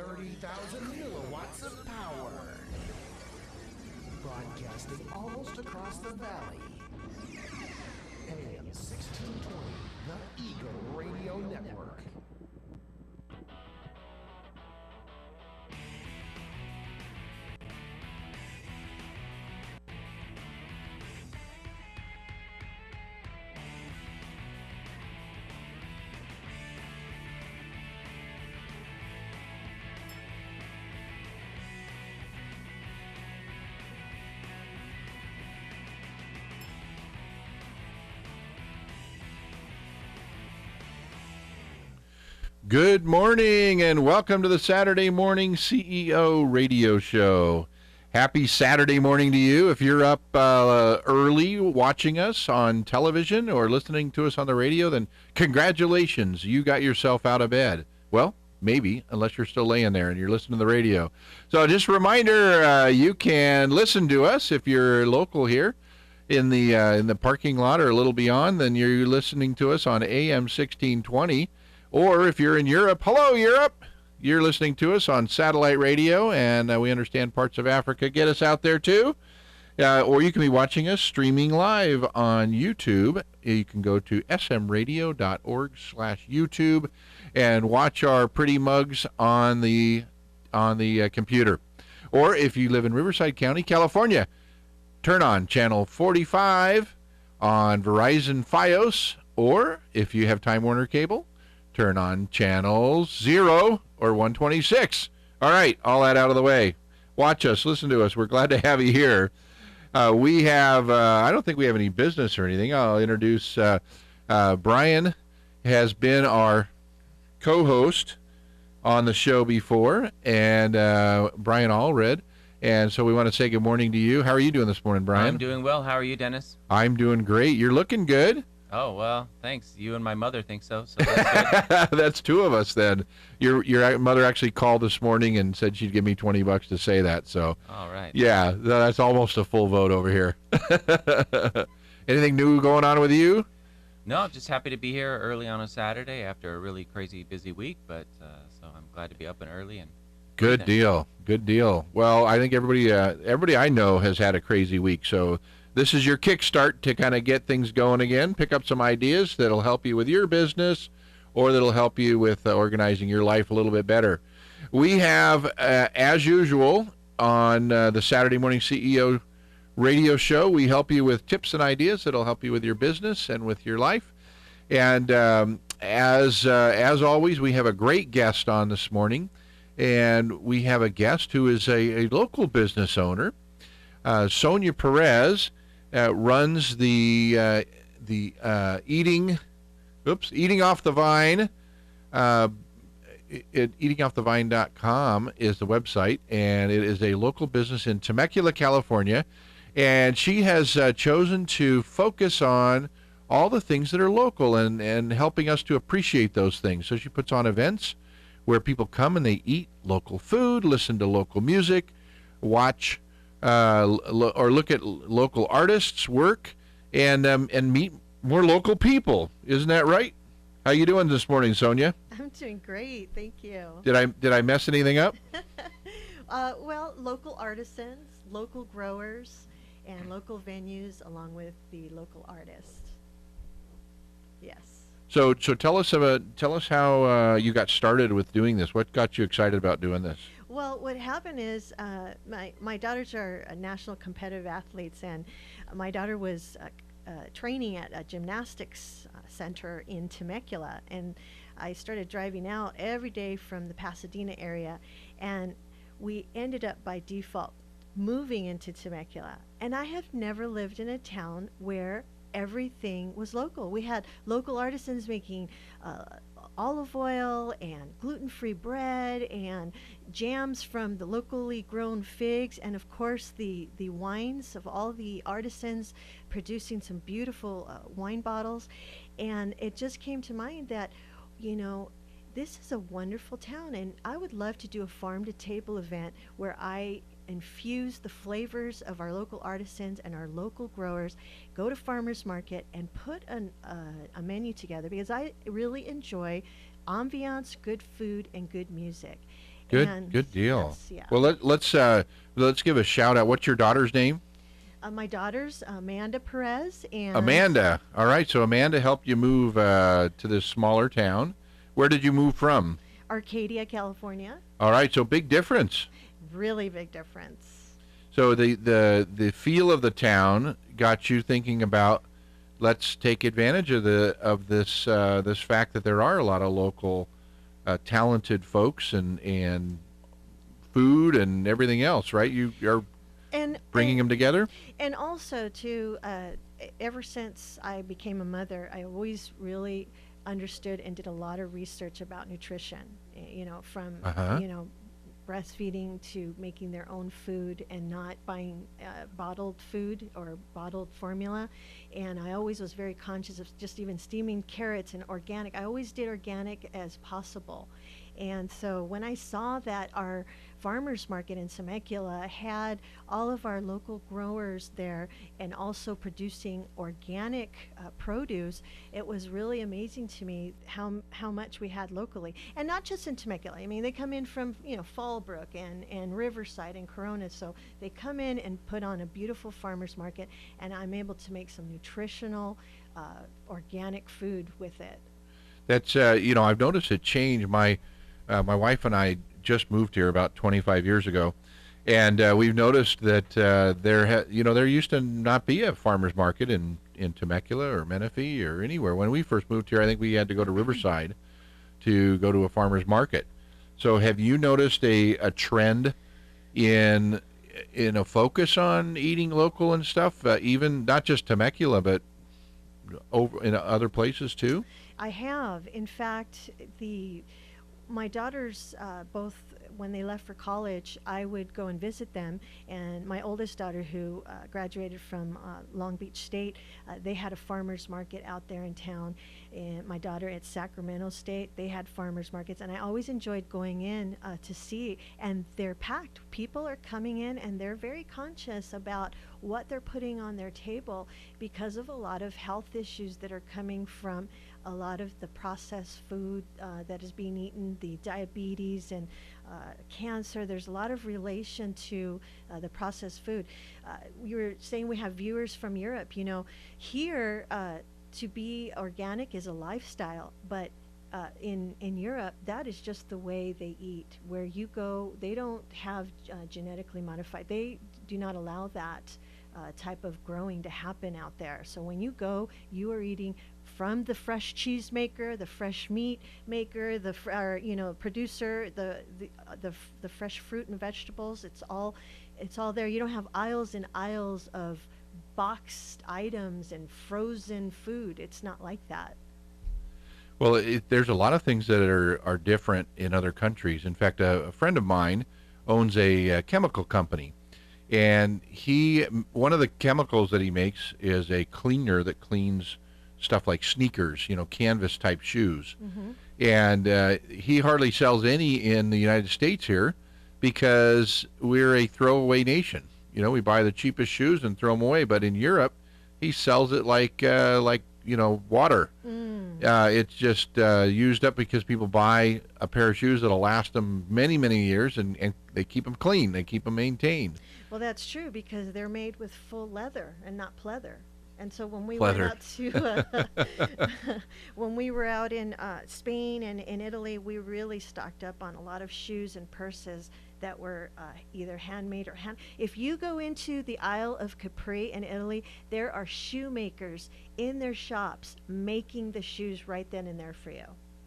30,000 milliwatts of power. Broadcasting almost across the valley. AM 1620, the Eagle Radio Network. Good morning and welcome to the Saturday Morning CEO Radio Show. Happy Saturday morning to you. If you're up early watching us on television or listening to us on the radio, then congratulations, you got yourself out of bed. Well, maybe, unless you're still laying there and you're listening to the radio. So just a reminder, you can listen to us if you're local here in the parking lot or a little beyond, then you're listening to us on AM 1620. Or if you're in Europe, hello Europe, you're listening to us on satellite radio, and we understand parts of Africa get us out there too. Or you can be watching us streaming live on YouTube. You can go to smradio.org/YouTube and watch our pretty mugs on the computer. Or if you live in Riverside County, California, turn on channel 45 on Verizon Fios, or if you have Time Warner Cable, turn on channel 0 or 126. All right, all that out of the way. Watch us, listen to us. We're glad to have you here. We have, I don't think we have any business or anything. I'll introduce Brian has been our co-host on the show before, and Brian Allred. And so we want to say good morning to you. How are you doing this morning, Brian? I'm doing well. How are you, Dennis? I'm doing great. You're looking good. Oh, well, thanks. You and my mother think so that's good. That's two of us then. Your mother actually called this morning and said she'd give me $20 to say that. So, all right. Yeah, that's almost a full vote over here. Anything new going on with you? No, just happy to be here early on a Saturday after a really crazy busy week. But so I'm glad to be up and early and. Good deal. Good deal. Well, I think everybody I know has had a crazy week. So this is your kickstart to kind of get things going again. Pick up some ideas that'll help you with your business, or that'll help you with organizing your life a little bit better. We have, as usual, on the Saturday Morning CEO Radio Show, we help you with tips and ideas that'll help you with your business and with your life. And as always, we have a great guest on this morning. And we have a guest who is a local business owner. Sonia Perez runs the Eating Off the Vine. Eatingoffthevine.com is the website, and it is a local business in Temecula, California. And she has chosen to focus on all the things that are local and helping us to appreciate those things. So she puts on events where people come and they eat local food, listen to local music, watch or look at local artists' work, and meet more local people. Isn't that right? How you doing this morning, Sonia? I'm doing great, thank you. Did I mess anything up? Well, local artisans, local growers, and local venues, along with the local artists. Yes. So tell us how you got started with doing this. What got you excited about doing this? Well, what happened is my daughters are national competitive athletes, and my daughter was training at a gymnastics center in Temecula, and I started driving out every day from the Pasadena area, and we ended up by default moving into Temecula. And I have never lived in a town where everything was local. We had local artisans making olive oil and gluten-free bread and jams from the locally grown figs, and of course the wines of all the artisans producing some beautiful wine bottles. And it just came to mind that, this is a wonderful town, and I would love to do a farm-to-table event where I infuse the flavors of our local artisans and our local growers, go to farmers market and put a menu together, because I really enjoy ambiance, good food, and good music. Good deal. Yes, yeah. Well, let's give a shout out. What's your daughter's name? My daughter's Amanda Perez, and Amanda. All right, so Amanda helped you move to this smaller town. Where did you move from? Arcadia, California. All right, so big difference. Really big difference. So the feel of the town got you thinking about, let's take advantage of this fact that there are a lot of local talented folks and food and everything else, right? You are bringing them together. And also too, ever since I became a mother, I always really understood and did a lot of research about nutrition. From breastfeeding to making their own food and not buying bottled food or bottled formula. And I always was very conscious of just even steaming carrots and organic. I always did organic as possible. And so when I saw that our farmers market in Temecula had all of our local growers there and also producing organic produce, it was really amazing to me how much we had locally. And not just in Temecula. I mean, they come in from, Fallbrook and Riverside and Corona. So they come in and put on a beautiful farmers market, and I'm able to make some nutritional organic food with it. That's I've noticed a change. My wife and I just moved here about 25 years ago, and we've noticed that there used to not be a farmers market in Temecula or Menifee or anywhere. When we first moved here, I think we had to go to Riverside to go to a farmers market. So have you noticed a trend in a focus on eating local and stuff, even not just Temecula, but over in other places too? I have. In fact, my daughters, both when they left for college, I would go and visit them. And my oldest daughter, who graduated from Long Beach State, they had a farmer's market out there in town. And my daughter at Sacramento State, they had farmers markets. And I always enjoyed going in to see. And they're packed. People are coming in, and they're very conscious about what they're putting on their table because of a lot of health issues that are coming from a lot of the processed food that is being eaten, the diabetes and cancer. There's a lot of relation to the processed food. You were saying we have viewers from Europe. Here to be organic is a lifestyle, but in Europe, that is just the way they eat. Where you go, they don't have genetically modified. They do not allow that type of growing to happen out there. So when you go, you are eating from the fresh cheese maker, the fresh meat maker, the producer, the fresh fruit and vegetables. It's all there. You don't have aisles and aisles of boxed items and frozen food. It's not like that. Well, there's a lot of things that are different in other countries. In fact, a friend of mine owns a chemical company, and one of the chemicals that he makes is a cleaner that cleans stuff like sneakers, canvas type shoes. Mm-hmm. And he hardly sells any in the United States here because we're a throwaway nation. We buy the cheapest shoes and throw them away. But in Europe, he sells it like water. It's just used up because people buy a pair of shoes that'll last them many, many years, and they keep them clean. They keep them maintained. Well, that's true because they're made with full leather and not pleather. And so when we when we were out in Spain and in Italy, we really stocked up on a lot of shoes and purses that were either handmade or If you go into the Isle of Capri in Italy, there are shoemakers in their shops making the shoes right then and there for you.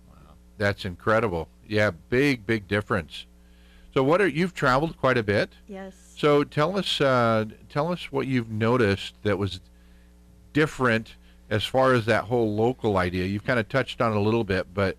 Wow, that's incredible. Yeah, big difference. So you've traveled quite a bit? Yes. So tell us what you've noticed that was different as far as that whole local idea. You've kind of touched on it a little bit, but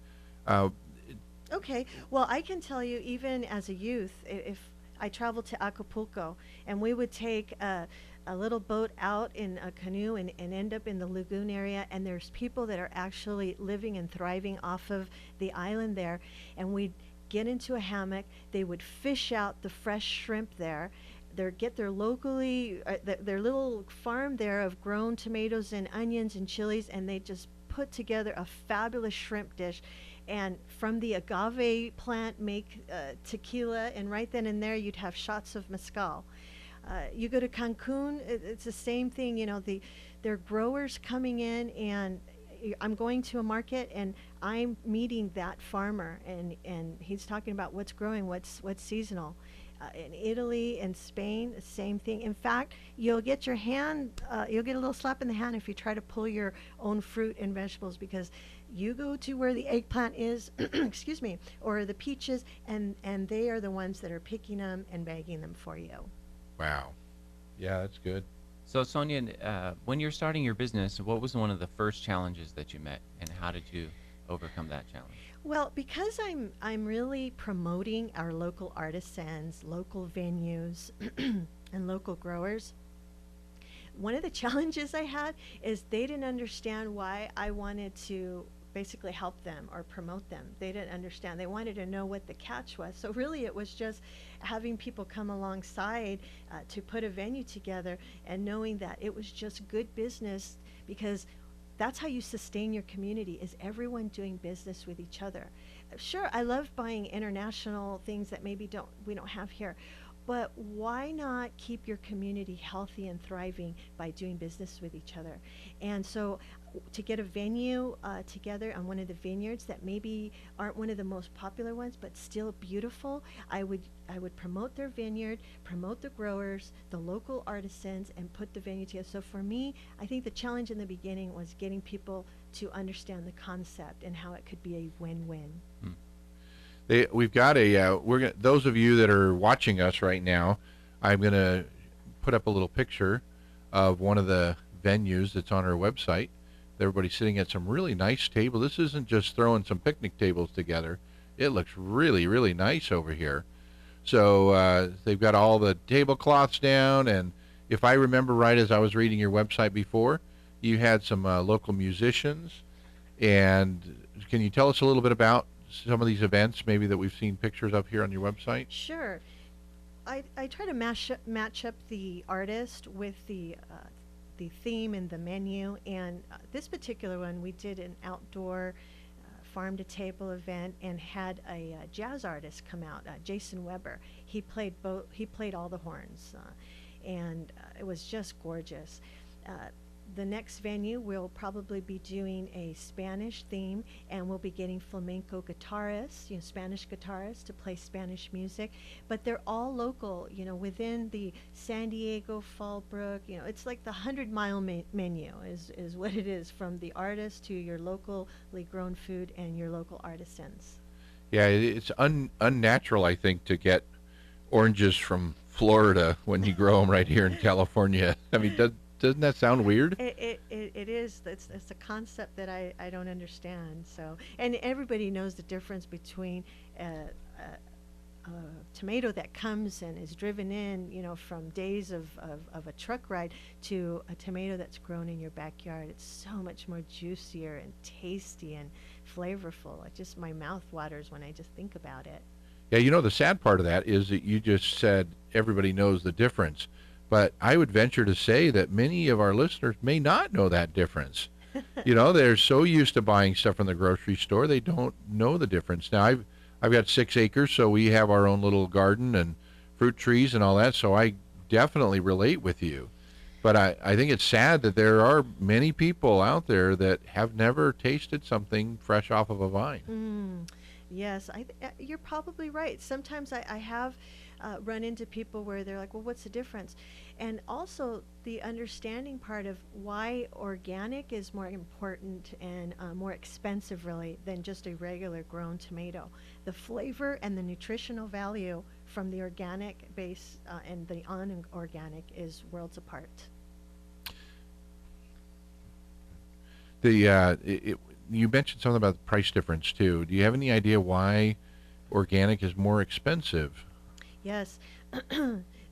okay. Well, I can tell you, even as a youth, if I traveled to Acapulco and we would take a little boat out in a canoe and end up in the lagoon area, and there's people that are actually living and thriving off of the island there, and we'd get into a hammock. They would fish out the fresh shrimp there. Get their locally, their little farm there of grown tomatoes and onions and chilies, and they just put together a fabulous shrimp dish. and from the agave plant make tequila, and right then and there you'd have shots of mezcal. You go to Cancun, it's the same thing. They're growers coming in, and I'm going to a market and I'm meeting that farmer, and he's talking about what's growing, what's seasonal. In Italy and Spain, the same thing. In fact, you'll get a little slap in the hand if you try to pull your own fruit and vegetables, because you go to where the eggplant is, excuse me, or the peaches, and they are the ones that are picking them and bagging them for you. Wow. Yeah, that's good. So Sonia, when you're starting your business, what was one of the first challenges that you met, and how did you overcome that challenge? Well, because I'm really promoting our local artisans, local venues, and local growers, one of the challenges I had is they didn't understand why I wanted to basically help them or promote them. They didn't understand. They wanted to know what the catch was. So really it was just having people come alongside to put a venue together, and knowing that it was just good business, because that's how you sustain your community, is everyone doing business with each other. Sure, I love buying international things that maybe we don't have here, but why not keep your community healthy and thriving by doing business with each other? And so to get a venue together on one of the vineyards that maybe aren't one of the most popular ones, but still beautiful, I would promote their vineyard, promote the growers, the local artisans, and put the venue together. So for me, I think the challenge in the beginning was getting people to understand the concept and how it could be a win-win. We've got those of you that are watching us right now, I'm going to put up a little picture of one of the venues that's on our website. Everybody's sitting at some really nice tables. This isn't just throwing some picnic tables together. It looks really, really nice over here. So they've got all the tablecloths down, and if I remember right, as I was reading your website before, you had some local musicians. And can you tell us a little bit about some of these events maybe that we've seen pictures of here on your website? Sure. I try to match up the artist with the theme and the menu, and this particular one we did an outdoor farm to table event and had a jazz artist come out, Jason Weber. He played all the horns, and it was just gorgeous. The next venue we'll probably be doing a Spanish theme, and we'll be getting flamenco guitarists, Spanish guitarists to play Spanish music, but they're all local, within the San Diego, Fallbrook, it's like the 100-mile menu is what it is, from the artist to your locally grown food and your local artisans. Yeah, it's unnatural, I think, to get oranges from Florida when you grow them right here in California. I mean, doesn't that sound weird? It is. It's a concept that I don't understand. So, and everybody knows the difference between a tomato that comes and is driven in, from days of a truck ride, to a tomato that's grown in your backyard. It's so much more juicier and tasty and flavorful. My mouth waters when I just think about it. Yeah, the sad part of that is that you just said everybody knows the difference. But I would venture to say that many of our listeners may not know that difference. They're so used to buying stuff from the grocery store, they don't know the difference. Now, I've got 6 acres, so we have our own little garden and fruit trees and all that, so I definitely relate with you. But I think it's sad that there are many people out there that have never tasted something fresh off of a vine. Yes, you're probably right. Sometimes I have run into people where they're like, well, what's the difference? And also the understanding part of why organic is more important and more expensive, really, than just a regular grown tomato. The flavor and the nutritional value from the organic base and the unorganic is worlds apart. You mentioned something about the price difference too. Do you have any idea why organic is more expensive? Yes.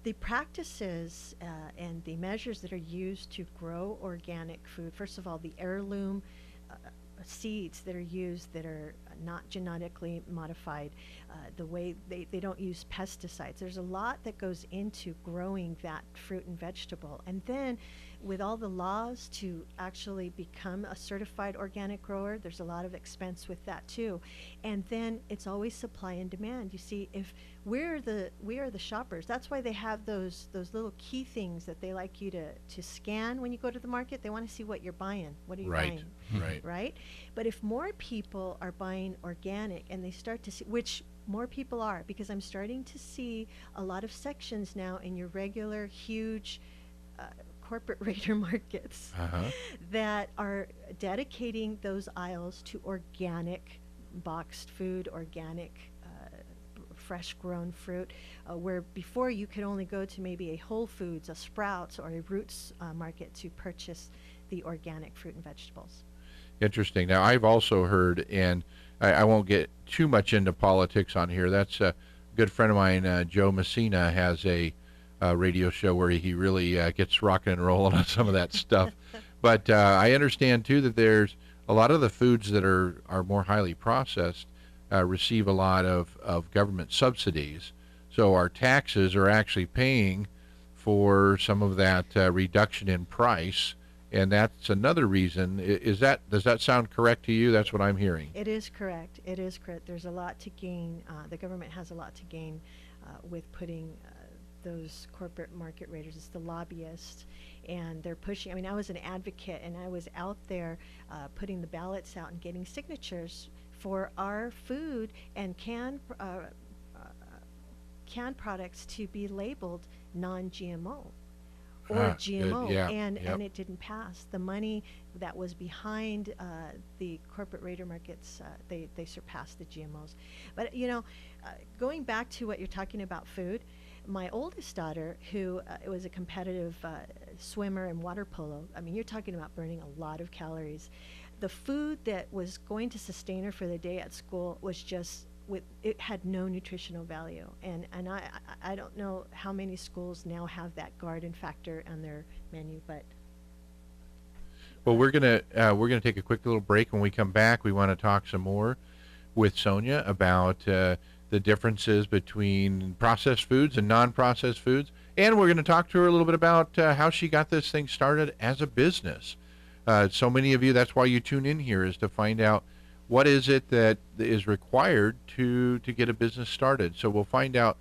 The practices and the measures that are used to grow organic food, first of all, the heirloom seeds that are used that are not genetically modified, the way they don't use pesticides. There's a lot that goes into growing that fruit and vegetable. And then with all the laws to actually become a certified organic grower, there's a lot of expense with that too. And then it's always supply and demand. You see, if we are the shoppers, that's why they have those little key things that they like you to scan when you go to the market. They want to see what you're buying. What are you Right, buying? right. Right? But if more people are buying organic and they start to see, which more people are, because I'm starting to see a lot of sections now in your regular huge corporate raider markets Uh-huh. that are dedicating those aisles to organic boxed food, organic fresh grown fruit, where before you could only go to maybe a Whole Foods, a Sprouts, or a Roots market to purchase the organic fruit and vegetables. Interesting. Now, I've also heard, and I won't get too much into politics on here. That's a good friend of mine, Joe Messina, has a radio show where he really gets rocking and rolling on some of that stuff. But I understand, too, that there's a lot of the foods that are more highly processed receive a lot of government subsidies. So our taxes are actually paying for some of that reduction in price. And that's another reason. Does that sound correct to you? That's what I'm hearing. It is correct. It is correct. There's a lot to gain. The government has a lot to gain with putting those corporate market raiders. It's the lobbyists, and they're pushing. I mean, I was an advocate, and I was out there putting the ballots out and getting signatures for our food and canned products to be labeled non-GMO. Or GMO, good. Yeah, and yep. it didn't pass. The money that was behind the corporate raider markets, they surpassed the GMOs. But going back to what you're talking about, food, my oldest daughter, who was a competitive swimmer in water polo, I mean, you're talking about burning a lot of calories. The food that was going to sustain her for the day at school was just it had no nutritional value, and I don't know how many schools now have that garden factor on their menu, but Well, we're gonna take a quick little break. When we come back, we want to talk some more with Sonia about the differences between processed foods and non-processed foods, and we're going to talk to her a little bit about how she got this thing started as a business. So many of you, that's why you tune in here, is to find out what is it that is required to get a business started. So we'll find out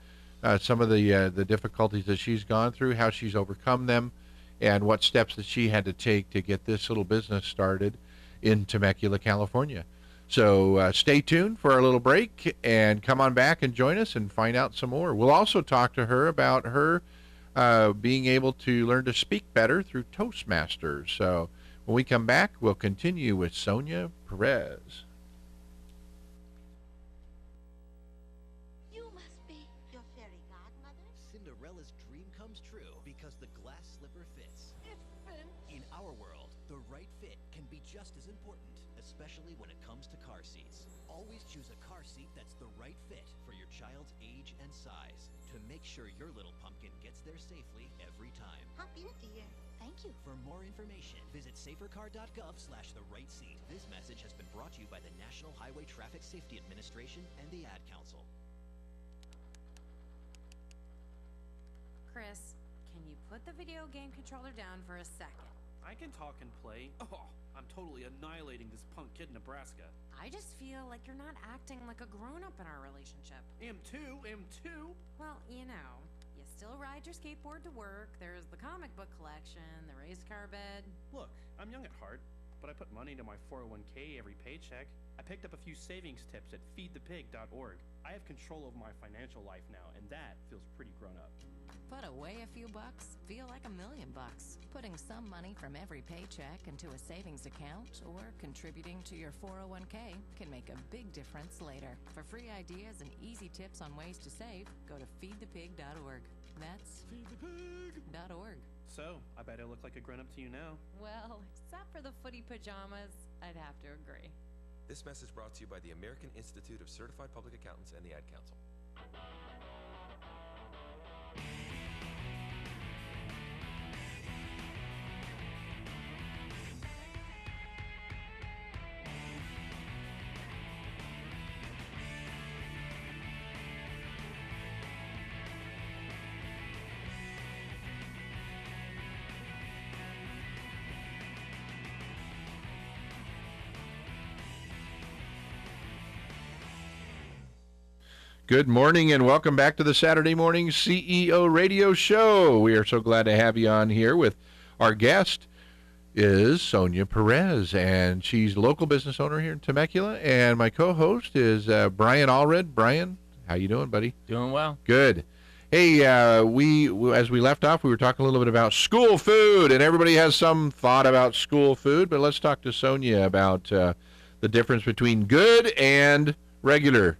some of the difficulties that she's gone through, how she's overcome them, and what steps that she had to take to get this little business started in Temecula, California. So stay tuned for our little break and come on back and join us and find out some more. We'll also talk to her about her being able to learn to speak better through Toastmasters. So when we come back, we'll continue with Sonia Perez. Cinderella's dream comes true because the glass slipper fits. In our world, the right fit can be just as important, especially when it comes to car seats. Always choose a car seat that's the right fit for your child's age and size to make sure your little pumpkin gets there safely every time. Hop in, dear. Thank you. For more information, visit safercar.gov/the right seat. This message has been brought to you by the National Highway Traffic Safety Administration and the Ad Council. Chris, can you put the video game controller down for a second? I can talk and play. Oh, I'm totally annihilating this punk kid in Nebraska. I just feel like you're not acting like a grown-up in our relationship. Am too. Well, you still ride your skateboard to work, there's the comic book collection, the race car bed. Look, I'm young at heart, but I put money into my 401k every paycheck. I picked up a few savings tips at feedthepig.org. I have control of my financial life now, and that feels pretty grown up. Put away a few bucks, feel like $1,000,000. Putting some money from every paycheck into a savings account or contributing to your 401k can make a big difference later. For free ideas and easy tips on ways to save, go to feedthepig.org. That's feedthepig.org. So, I bet I look like a grown-up to you now. Well, except for the footy pajamas, I'd have to agree. This message brought to you by the American Institute of Certified Public Accountants and the Ad Council. Good morning and welcome back to the Saturday Morning CEO Radio Show. We are so glad to have you on here with our guest is Sonia Perez, and she's a local business owner here in Temecula, and my co-host is Brian Allred. Brian, how you doing, buddy? Doing well. Good. Hey, we as we left off, we were talking a little bit about school food, and everybody has some thought about school food, but let's talk to Sonia about the difference between good and regular.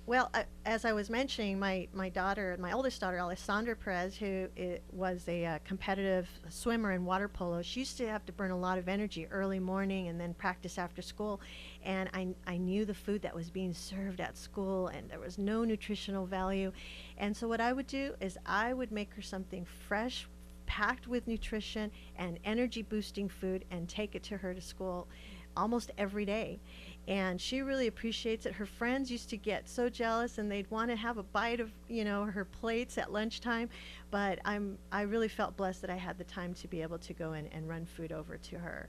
Well, as I was mentioning, my daughter, my oldest daughter, Sonia Perez, who was a competitive swimmer in water polo, she used to have to burn a lot of energy early morning and then practice after school. And I knew the food that was being served at school, and there was no nutritional value. And so what I would do is I would make her something fresh, packed with nutrition and energy boosting food, and take it to her to school almost every day. And she really appreciates it. Her friends used to get so jealous, and they'd want to have a bite of, her plates at lunchtime. But I really felt blessed that I had the time to be able to go in and run food over to her.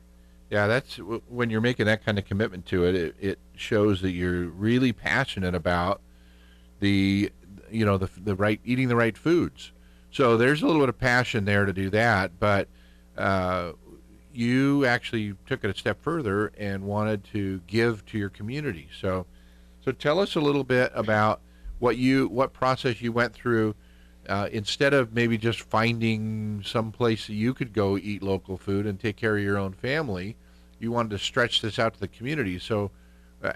Yeah, that's when you're making that kind of commitment to it. It shows that you're really passionate about the right eating the right foods. So there's a little bit of passion there to do that, but you actually took it a step further and wanted to give to your community. So tell us a little bit about what process you went through. Instead of maybe just finding some place that you could go eat local food and take care of your own family, you wanted to stretch this out to the community. So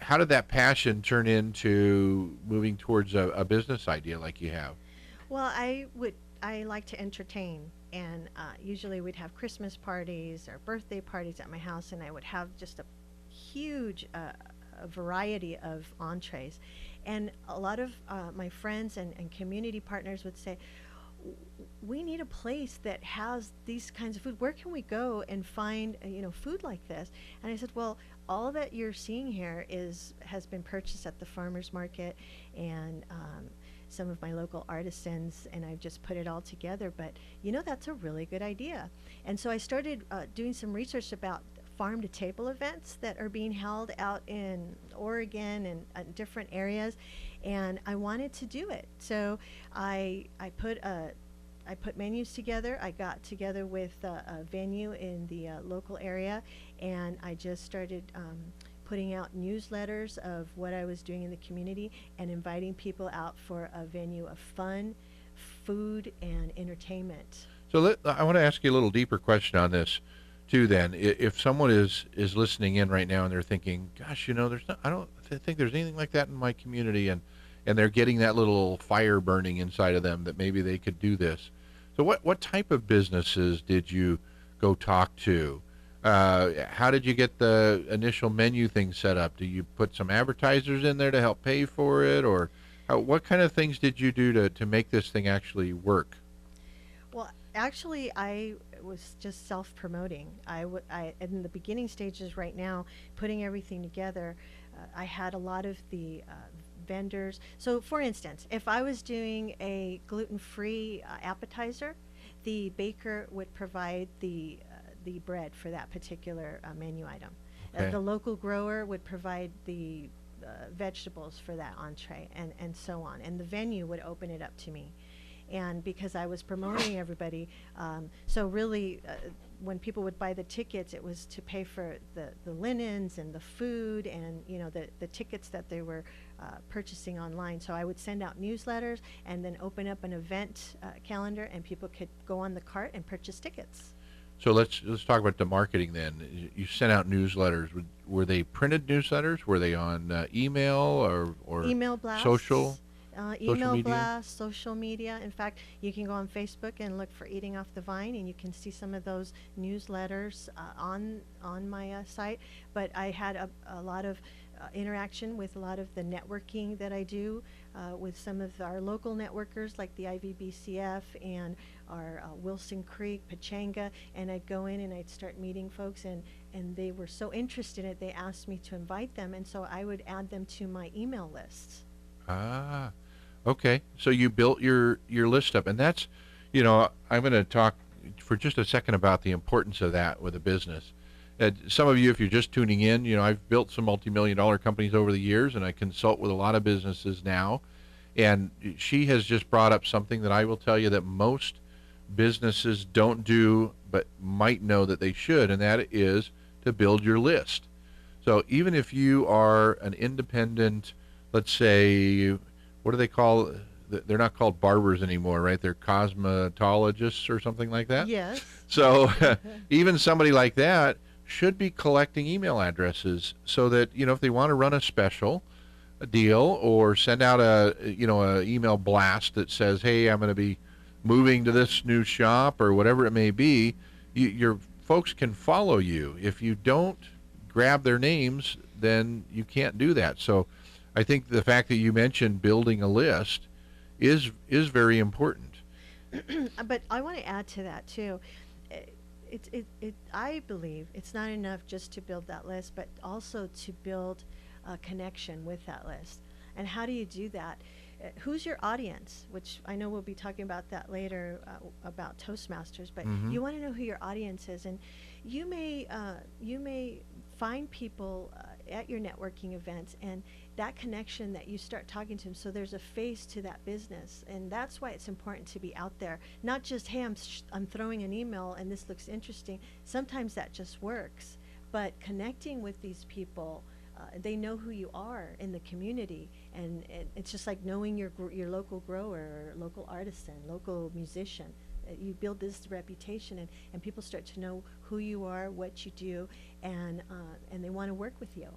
how did that passion turn into moving towards a business idea like you have? Well, I like to entertain, and usually we'd have Christmas parties or birthday parties at my house, and I would have just a huge a variety of entrees. And a lot of my friends and community partners would say, we need a place that has these kinds of food. Where can we go and find food like this? And I said, well, all that you're seeing here has been purchased at the farmers market and some of my local artisans, and I've just put it all together. But that's a really good idea. And so I started doing some research about farm to table events that are being held out in Oregon and different areas, and I wanted to do it. So I put menus together. I got together with a venue in the local area, and I just started putting out newsletters of what I was doing in the community and inviting people out for a venue of fun, food, and entertainment. So I want to ask you a little deeper question on this too then. If someone is listening in right now and they're thinking, gosh, I don't think there's anything like that in my community, and they're getting that little fire burning inside of them that maybe they could do this. So what type of businesses did you go talk to? How did you get the initial menu thing set up? Do you put some advertisers in there to help pay for it, or what kind of things did you do to make this thing actually work? Well, actually, I was just self-promoting. In the beginning stages right now, putting everything together, I had a lot of the vendors. So, for instance, if I was doing a gluten-free appetizer, the baker would provide the bread for that particular menu item. Okay. The local grower would provide the vegetables for that entree, and so on. And the venue would open it up to me. And because I was promoting everybody, so really when people would buy the tickets, it was to pay for the linens and the food and the tickets that they were purchasing online. So I would send out newsletters and then open up an event calendar, and people could go on the cart and purchase tickets. So let's talk about the marketing then. You sent out newsletters. Were they printed newsletters? Were they on email or email blasts? Social? Email media? blasts, social media. In fact, you can go on Facebook and look for Eating Off the Vine, and you can see some of those newsletters on my site. But I had a lot of interaction with a lot of the networking that I do with some of our local networkers like the IVBCF and our Wilson Creek, Pachanga, and I'd go in and I'd start meeting folks, and they were so interested in it, they asked me to invite them, and so I would add them to my email lists. Ah, okay. So you built your list up, and that's, I'm going to talk for just a second about the importance of that with a business. Some of you, if you're just tuning in, I've built some multi-million-dollar companies over the years, and I consult with a lot of businesses now. And she has just brought up something that I will tell you that most businesses don't do, but might know that they should, and that is to build your list. So even if you are an independent, let's say, what do they call? They're not called barbers anymore, right? They're cosmetologists or something like that. Yes. So even somebody like that should be collecting email addresses so that, if they want to run a special, a deal, or send out a email blast that says, hey, I'm going to be moving to this new shop or whatever it may be, your folks can follow you. If you don't grab their names, then you can't do that. So I think the fact that you mentioned building a list is very important. But I want to add to that too. I believe it's not enough just to build that list, but also to build a connection with that list. And how do you do that? Who's your audience? Which I know we'll be talking about that later about Toastmasters. But you want to know who your audience is, and you may find people at your networking events, and that connection that you start talking to them, so there's a face to that business. And that's why it's important to be out there, not just, hey, I'm throwing an email and this looks interesting. Sometimes that just works, but connecting with these people, they know who you are in the community, and it's just like knowing your local grower, or local artisan, local musician. You build this reputation, and people start to know who you are, what you do, and they want to work with you.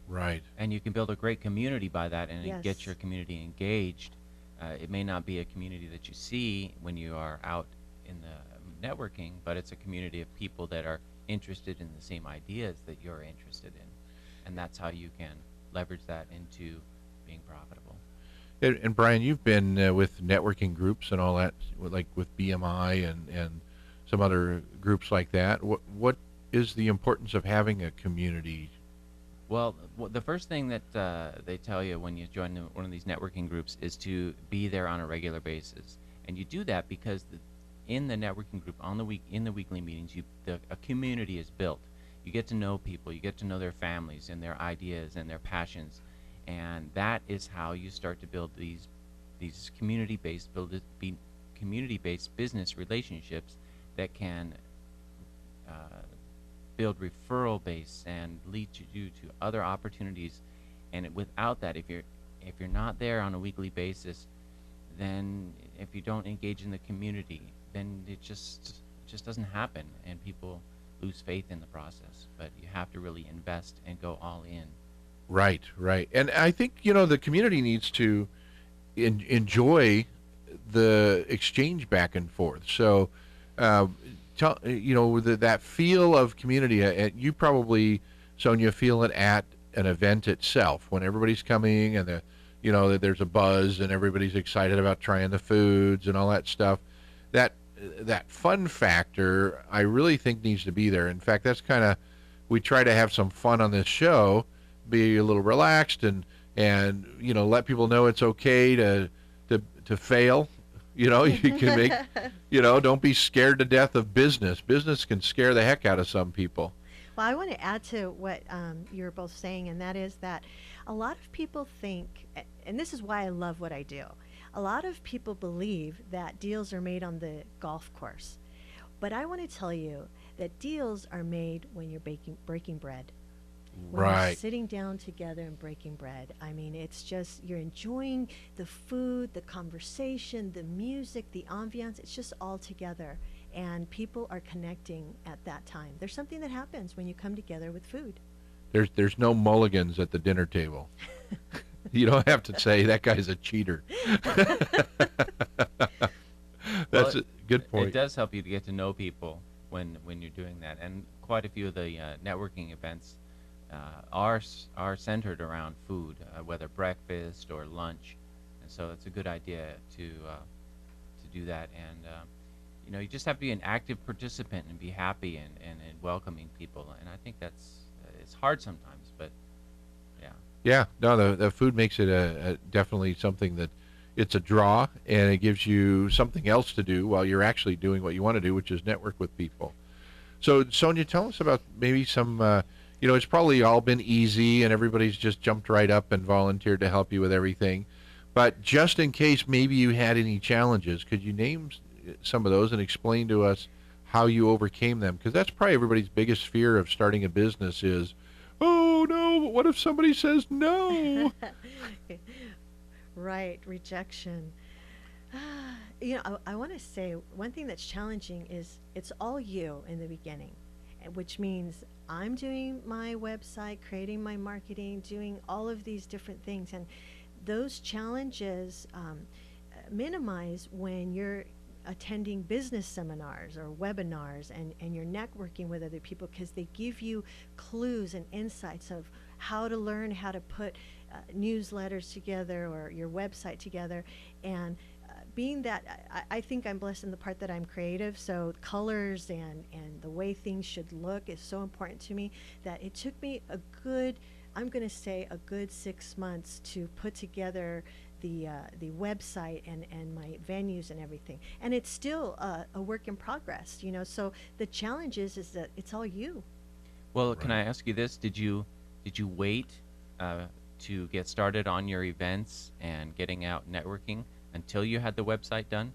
Right. And you can build a great community by that, and Yes. get your community engaged. It may not be a community that you see when you are out in the networking, but it's a community of people that are interested in the same ideas that you're interested in. And that's how you can leverage that into being profitable. And Brian, you've been with networking groups and all that, like with BMI and some other groups like that. What is the importance of having a community? Well, the first thing that they tell you when you join one of these networking groups is to be there on a regular basis. And you do that because in the networking group, in the weekly meetings, a community is built. You get to know people, you get to know their families and their ideas and their passions, and that is how you start to build these community-based business relationships that can build referral base and lead you to other opportunities. And without that, if you're not there on a weekly basis, then if you don't engage in the community, then it just doesn't happen, and people lose faith in the process. But you have to really invest and go all in. Right. And I think, the community needs to enjoy the exchange back and forth. So, that feel of community, you probably, Sonia, feel it at an event itself when everybody's coming and there's a buzz and everybody's excited about trying the foods and all that stuff. That fun factor, I really think, needs to be there. In fact, that's we try to have some fun on this show, be a little relaxed and let people know it's okay to fail. You can make, don't be scared to death of business. Business can scare the heck out of some people. Well, I want to add to what you're both saying, and that is that a lot of people think, and this is why I love what I do, a lot of people believe that deals are made on the golf course. But I want to tell you that deals are made when you're breaking bread. When Right. you're sitting down together and breaking bread. I mean, it's just, you're enjoying the food, the conversation, the music, the ambiance. It's just all together. And people are connecting at that time. There's something that happens when you come together with food. There's no mulligans at the dinner table. You don't have to say that guy's a cheater. That's a good point. It does help you to get to know people when you're doing that, and quite a few of the networking events are centered around food, whether breakfast or lunch, and so it's a good idea to do that. And you just have to be an active participant and be happy and welcoming people. And I think it's hard sometimes, but yeah. Yeah, no, the food makes it a definitely something that it's a draw, and it gives you something else to do while you're actually doing what you want to do, which is network with people. So, Sonia, tell us about maybe some, it's probably all been easy and everybody's just jumped right up and volunteered to help you with everything. But just in case maybe you had any challenges, could you name some of those and explain to us how you overcame them? Because that's probably everybody's biggest fear of starting a business is, oh, no, but what if somebody says no? Right, rejection. I want to say one thing that's challenging is it's all you in the beginning, which means I'm doing my website, creating my marketing, doing all of these different things. And those challenges minimize when you're attending business seminars or webinars and you're networking with other people, because they give you clues and insights of how to learn how to put newsletters together or your website together. And being that I think I'm blessed in the part that I'm creative, so colors and the way things should look is so important to me that it took me I'm going to say a good 6 months to put together the website and my venues and everything. And it's still a work in progress, so the challenge is that it's all you. Well, can I ask you this? Did you wait to get started on your events and getting out networking until you had the website done?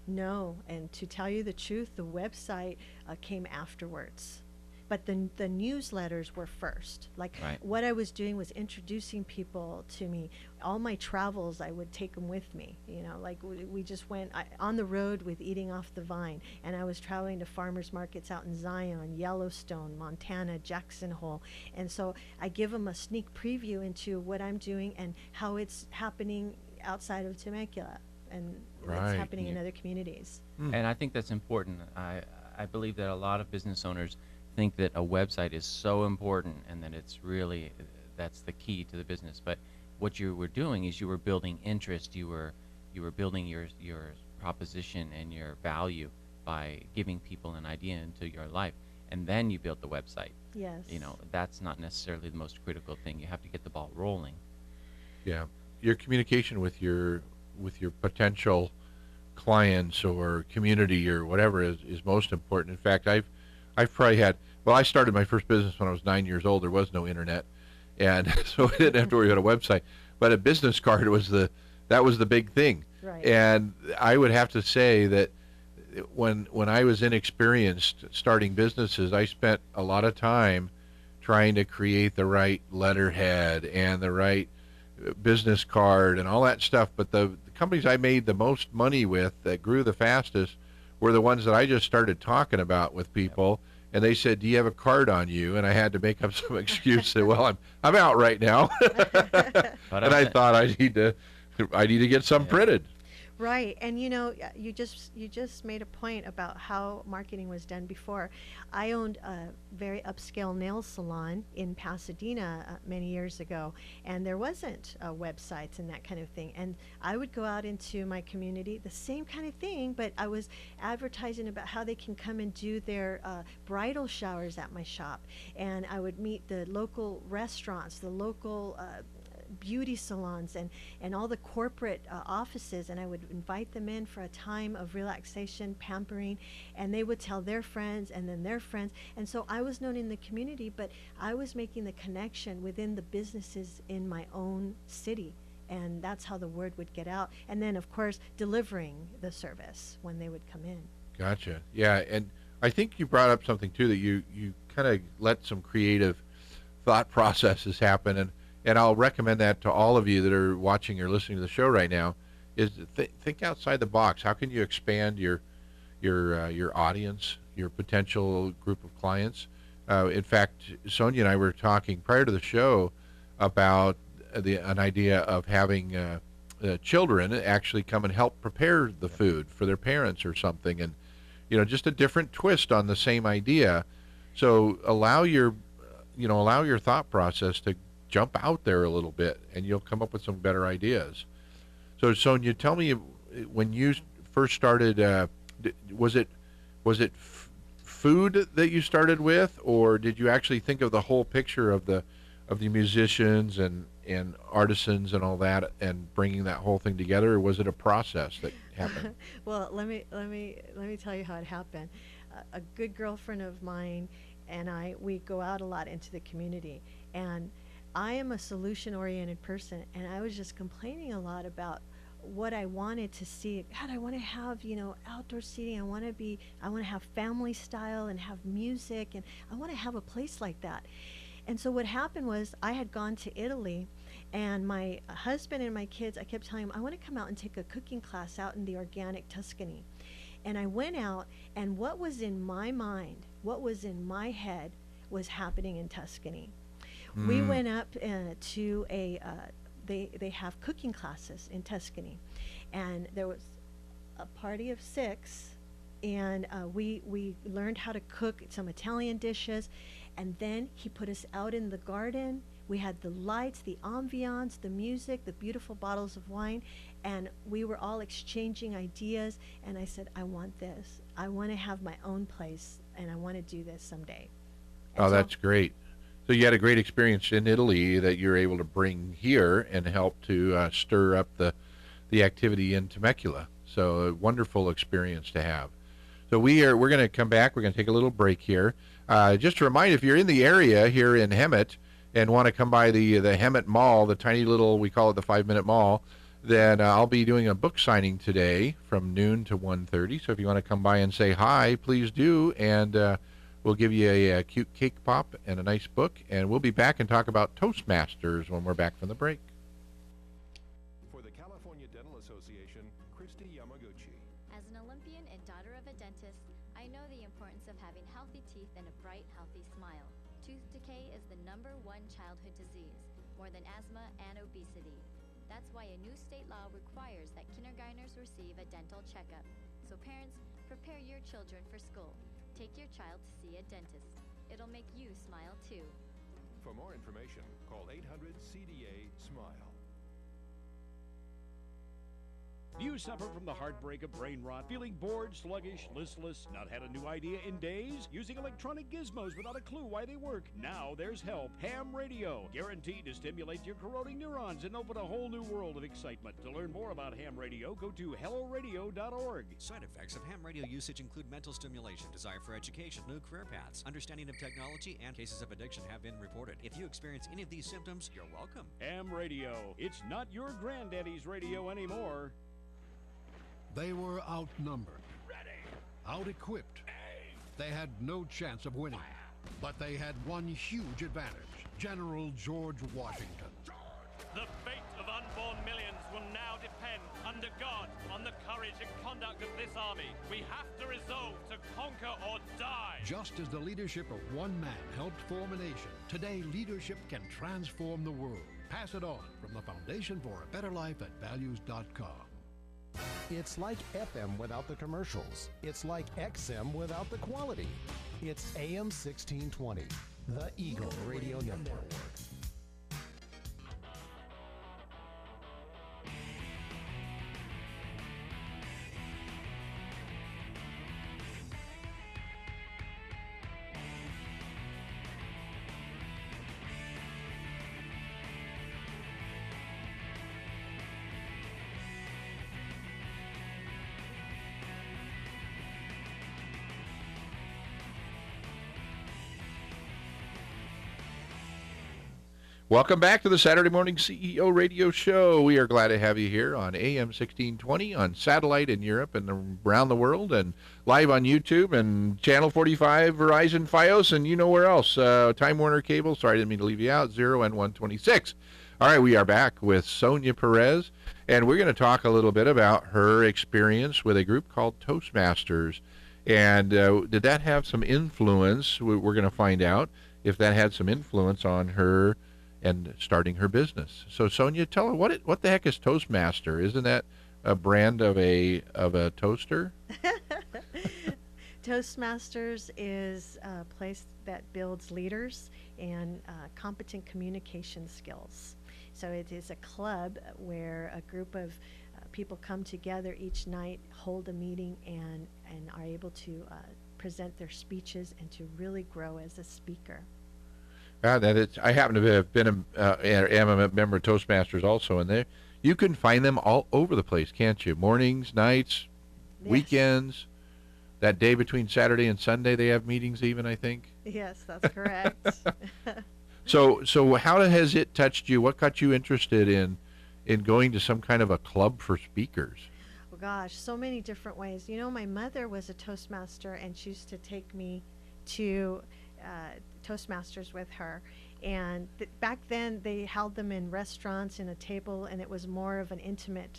No, and to tell you the truth, the website came afterwards. But the newsletters were first. Like what I was doing was introducing people to me. All my travels, I would take them with me. Like we just went on the road with Eating Off the Vine, and I was traveling to farmers markets out in Zion, Yellowstone, Montana, Jackson Hole. And so I give them a sneak preview into what I'm doing and how it's happening outside of Temecula and what's happening in other communities. And I think that's important. I believe that a lot of business owners think that a website is so important and that that's the key to the business. But what you were doing is you were building interest. You were building your proposition and your value by giving people an idea into your life, and then you built the website. Yes. That's not necessarily the most critical thing. You have to get the ball rolling. Yeah, your communication with your potential clients or community or whatever is most important. In fact, I've probably had, I started my first business when I was 9 years old. There was no internet, and so I didn't have to worry about a website. But a business card was the big thing. Right. And I would have to say that when I was inexperienced starting businesses, I spent a lot of time trying to create the right letterhead and the right business card and all that stuff. But the companies I made the most money with that grew the fastest were the ones that I just started talking about with people, and they said, "Do you have a card on you?" And I had to make up some excuse that, "Well, I'm out right now," and I thought I need to get some printed. Right, and you just made a point about how marketing was done before. I owned a very upscale nail salon in Pasadena many years ago, and there wasn't websites and that kind of thing. And I would go out into my community, the same kind of thing, but I was advertising about how they can come and do their bridal showers at my shop. And I would meet the local restaurants, the local beauty salons and all the corporate offices, and I would invite them in for a time of relaxation, pampering, and they would tell their friends and then their friends. And so I was known in the community, but I was making the connection within the businesses in my own city, and that's how the word would get out. And then of course delivering the service when they would come in. Gotcha. Yeah, and I think you brought up something too, that you kind of let some creative thought processes happen, and I'll recommend that to all of you that are watching or listening to the show right now, is think outside the box. How can you expand your audience, your potential group of clients? In fact, Sonia and I were talking prior to the show about an idea of having children actually come and help prepare the food for their parents or something, and just a different twist on the same idea. So allow your thought process to jump out there a little bit, and you'll come up with some better ideas. So Sonia, tell me, when you first started, was it food that you started with, or did you actually think of the whole picture of the musicians and artisans and all that, and bringing that whole thing together, or was it a process that happened? Well, let me tell you how it happened. a good girlfriend of mine and we go out a lot into the community. And I am a solution-oriented person, and I was just complaining a lot about what I wanted to see. God, I want to have, outdoor seating. I want to have family style and have music, and I want to have a place like that. And so what happened was I had gone to Italy, and my husband and my kids, I kept telling them, I want to come out and take a cooking class out in the organic Tuscany. And I went out, and what was in my mind, what was in my head was happening in Tuscany. We went up to they have cooking classes in Tuscany, and there was a party of 6, and we learned how to cook some Italian dishes, and then he put us out in the garden. We had the lights, the ambiance, the music, the beautiful bottles of wine, and we were all exchanging ideas, and I said, I want this. I want to have my own place, and I want to do this someday. And oh, that's great. So you had a great experience in Italy that you're able to bring here and help to stir up the activity in Temecula. So a wonderful experience to have. So we're going to come back. We're going to take a little break here. Just to remind, if you're in the area here in Hemet and want to come by the Hemet Mall, the tiny little, we call it the 5-minute mall, then I'll be doing a book signing today from noon to 1:30. So if you want to come by and say hi, please do. And we'll give you a cute cake pop and a nice book, and we'll be back and talk about Toastmasters when we're back from the break. For the California Dental Association, Christy Yamaguchi. As an Olympian and daughter of a dentist, I know the importance of having healthy teeth and a bright, healthy smile. Tooth decay is the #1 childhood disease, more than asthma and obesity. That's why a new state law requires that kindergartners receive a dental checkup. So parents, prepare your children for school. Take your child to see a dentist. It'll make you smile too. For more information, call 800-CDA-SMILE. Do you suffer from the heartbreak of brain rot, feeling bored, sluggish, listless, not had a new idea in days, using electronic gizmos without a clue why they work? Now there's help. Ham radio, guaranteed to stimulate your corroding neurons and open a whole new world of excitement. To learn more about ham radio, go to helloradio.org. Side effects of ham radio usage include mental stimulation, desire for education, new career paths, understanding of technology, and cases of addiction have been reported. If you experience any of these symptoms, you're welcome. Ham radio. It's not your granddaddy's radio anymore. They were outnumbered, out-equipped. They had no chance of winning, but they had one huge advantage: General George Washington. The fate of unborn millions will now depend, under God, on the courage and conduct of this army. We have to resolve to conquer or die. Just as the leadership of one man helped form a nation, today leadership can transform the world. Pass it on from the Foundation for a Better Life at Values.com. It's like FM without the commercials. It's like XM without the quality. It's AM 1620, the Eagle Radio Network. Welcome back to the Saturday Morning CEO Radio Show. We are glad to have you here on AM 1620, on satellite in Europe and around the world, and live on YouTube and Channel 45, Verizon, Fios, and you know where else. Time Warner Cable, sorry, I didn't mean to leave you out, 0 and 126. All right, we are back with Sonia Perez, and we're going to talk a little bit about her experience with a group called Toastmasters. And did that have some influence? We're going to find out if that had some influence on her and starting her business. So Sonia, tell her what the heck is Toastmaster? Isn't that a brand of a toaster? Toastmasters is a place that builds leaders and competent communication skills. So it is a club where a group of people come together each night, hold a meeting, and are able to present their speeches and to really grow as a speaker. I happen to have been am a member of Toastmasters also, and you can find them all over the place, can't you? Mornings, nights, Yes. weekends. that day between Saturday and Sunday they have meetings even, I think. Yes, that's correct. So how has it touched you? What got you interested in going to some kind of a club for speakers? Oh gosh, so many different ways. You know, my mother was a Toastmaster, and she used to take me to Toastmasters with her. And back then they held them in restaurants in a table, and it was more of an intimate,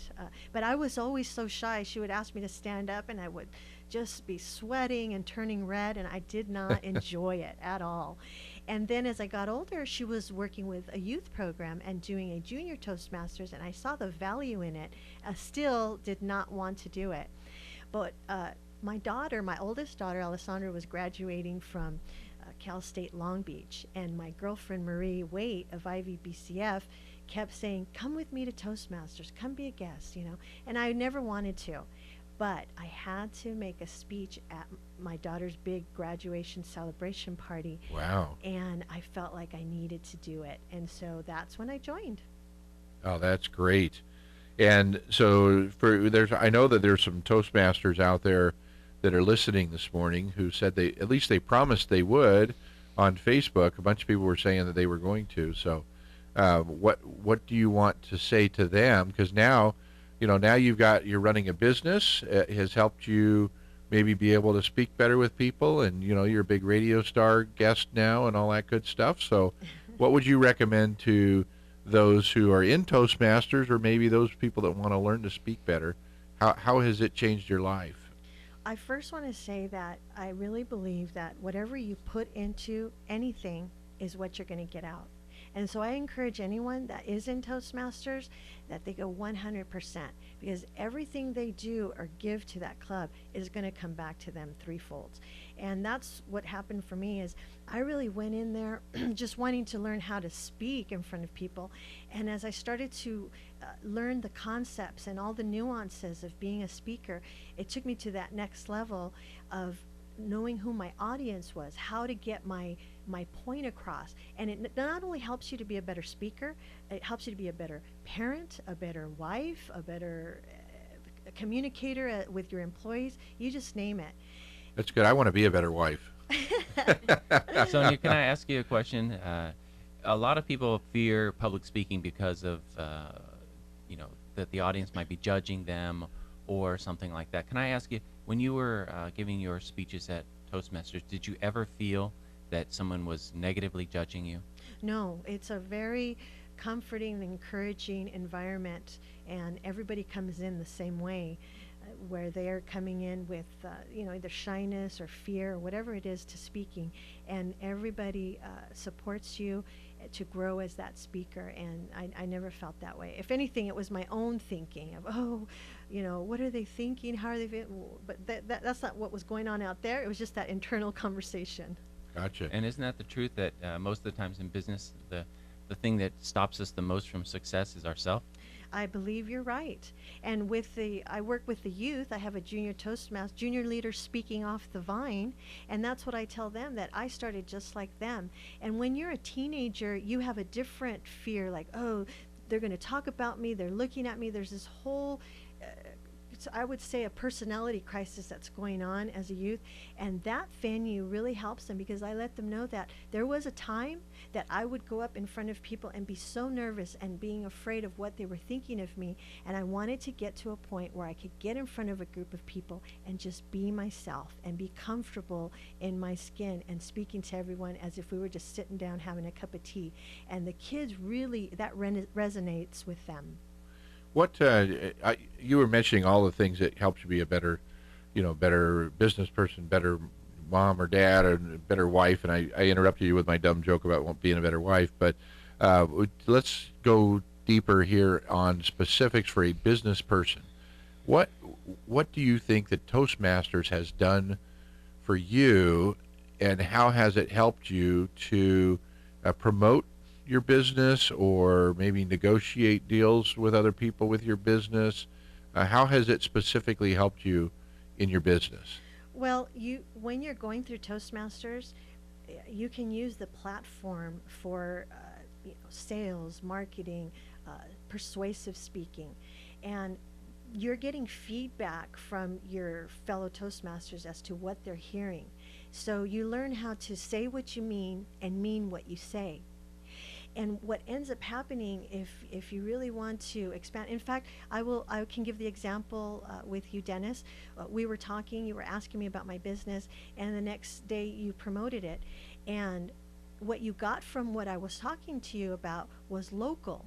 but I was always so shy. She would ask me to stand up, and I would just be sweating and turning red, and I did not enjoy it at all. And then as I got older, she was working with a youth program and doing a junior Toastmasters, and I saw the value in it. I still did not want to do it. But my daughter, my oldest daughter, Alessandra, was graduating from Cal State Long Beach, and my girlfriend Marie Waite of Ivy BCF kept saying, come with me to Toastmasters, come be a guest, you know. And I never wanted to, but I had to make a speech at my daughter's big graduation celebration party. Wow. And I felt like I needed to do it, and so that's when I joined. Oh, that's great. And so I know that there's some Toastmasters out there that are listening this morning who said at least they promised they would on Facebook. A bunch of people were saying that they were going to. So what do you want to say to them? Because now you're running a business. It has helped you maybe be able to speak better with people, and you're a big radio star guest now and all that good stuff. So what would you recommend to those who are in Toastmasters, or maybe those people that want to learn to speak better? How has it changed your life? I first want to say that I really believe that whatever you put into anything is what you're going to get out. And so I encourage anyone that is in Toastmasters that they go 100%, because everything they do or give to that club is going to come back to them threefold. And that's what happened for me. Is I really went in there just wanting to learn how to speak in front of people. And as I started to learn the concepts and all the nuances of being a speaker, it took me to that next level of knowing who my audience was, how to get my point across. And it not only helps you to be a better speaker, it helps you to be a better parent, a better wife, a better communicator with your employees. You just name it. That's good. I want to be a better wife. Sonia, can I ask you a question? A lot of people fear public speaking because of that the audience might be judging them or something like that. Can I ask you, when you were giving your speeches at Toastmasters, did you ever feel that someone was negatively judging you? No, it's a very comforting and encouraging environment, and everybody comes in the same way, where they're coming in with either shyness or fear or whatever it is to speaking, and everybody supports you to grow as that speaker. And I never felt that way. If anything, it was my own thinking of, what are they thinking? How are they feeling? But that's not what was going on out there. It was just that internal conversation. Gotcha. And isn't that the truth, that most of the times in business, the thing that stops us the most from success is ourselves? I believe you're right. And I work with the youth. I have a junior Toastmaster, junior leader speaking off the vine, and that's what I tell them, that I started just like them. And when you're a teenager, you have a different fear, like, oh, they're going to talk about me, they're looking at me. There's this whole I would say a personality crisis that's going on as a youth, and that venue really helps them, because I let them know that there was a time that I would go up in front of people and be so nervous and being afraid of what they were thinking of me, and I wanted to get to a point where I could get in front of a group of people and just be myself and be comfortable in my skin and speaking to everyone as if we were just sitting down having a cup of tea. And the kids really, that resonates with them. What you were mentioning all the things that helps you be a better, better business person, better mom or dad, or better wife. And I interrupted you with my dumb joke about being a better wife. But let's go deeper here on specifics for a business person. What do you think that Toastmasters has done for you, and how has it helped you to promote your business, or maybe negotiate deals with other people with your business? How has it specifically helped you in your business? Well, when you're going through Toastmasters, you can use the platform for sales, marketing, persuasive speaking. And you're getting feedback from your fellow Toastmasters as to what they're hearing. So you learn how to say what you mean and mean what you say. And what ends up happening, if you really want to expand, in fact, I can give the example with you, Dennis. We were talking, you were asking me about my business, and the next day you promoted it. And what you got from what I was talking to you about was local.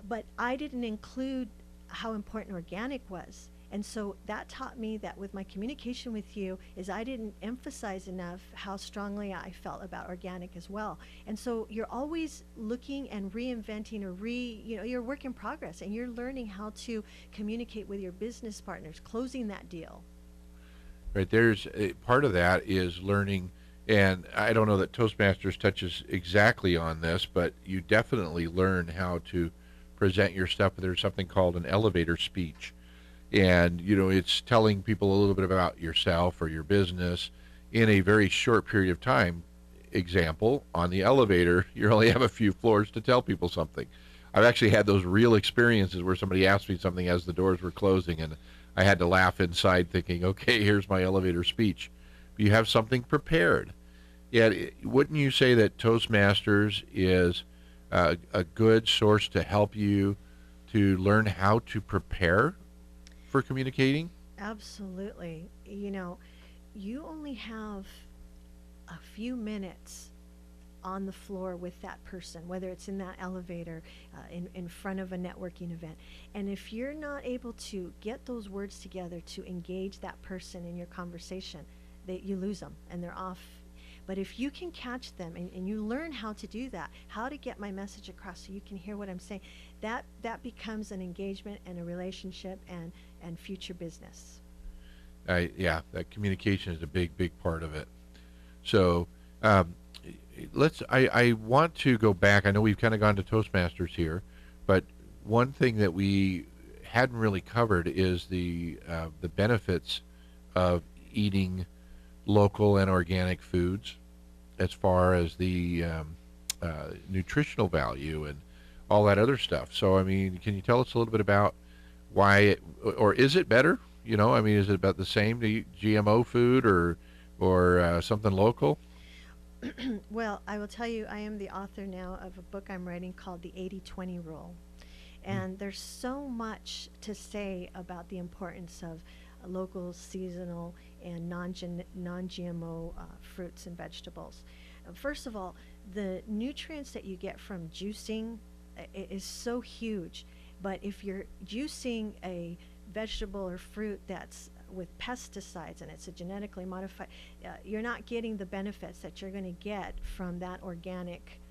But I didn't include how important organic was. And so that taught me that with my communication with you is I didn't emphasize enough how strongly I felt about organic as well. And so you're always looking and reinventing or you're a work in progress, and you're learning how to communicate with your business partners, closing that deal. Right, there's part of that is learning, and I don't know that Toastmasters touches exactly on this, but you definitely learn how to present your stuff. There's something called an elevator speech. And, it's telling people a little bit about yourself or your business in a very short period of time. Example, on the elevator, you only have a few floors to tell people something. I've actually had those real experiences where somebody asked me something as the doors were closing, and I had to laugh inside thinking, okay, here's my elevator speech. You have something prepared. Yet, wouldn't you say that Toastmasters is a good source to help you to learn how to prepare for communicating? Absolutely. You only have a few minutes on the floor with that person, whether it's in that elevator, in front of a networking event. And if you're not able to get those words together to engage that person in your conversation, you lose them and they're off. But if you can catch them and you learn how to do that, how to get my message across so you can hear what I'm saying, that becomes an engagement and a relationship and future business. Yeah, that communication is a big part of it. So I want to go back. I know we've kind of gone to Toastmasters here, but one thing that we hadn't really covered is the benefits of eating local and organic foods, as far as the nutritional value and all that other stuff. So, I mean, can you tell us a little bit about why, or is it better? Is it about the same to eat GMO food or something local? Well, I will tell you, I am the author now of a book I'm writing called The 80-20 Rule. And there's so much to say about the importance of local, seasonal, and non-GMO fruits and vegetables. First of all, the nutrients that you get from juicing is so huge. But if you're juicing a vegetable or fruit that's with pesticides and it's a genetically modified, you're not getting the benefits that you're going to get from that organic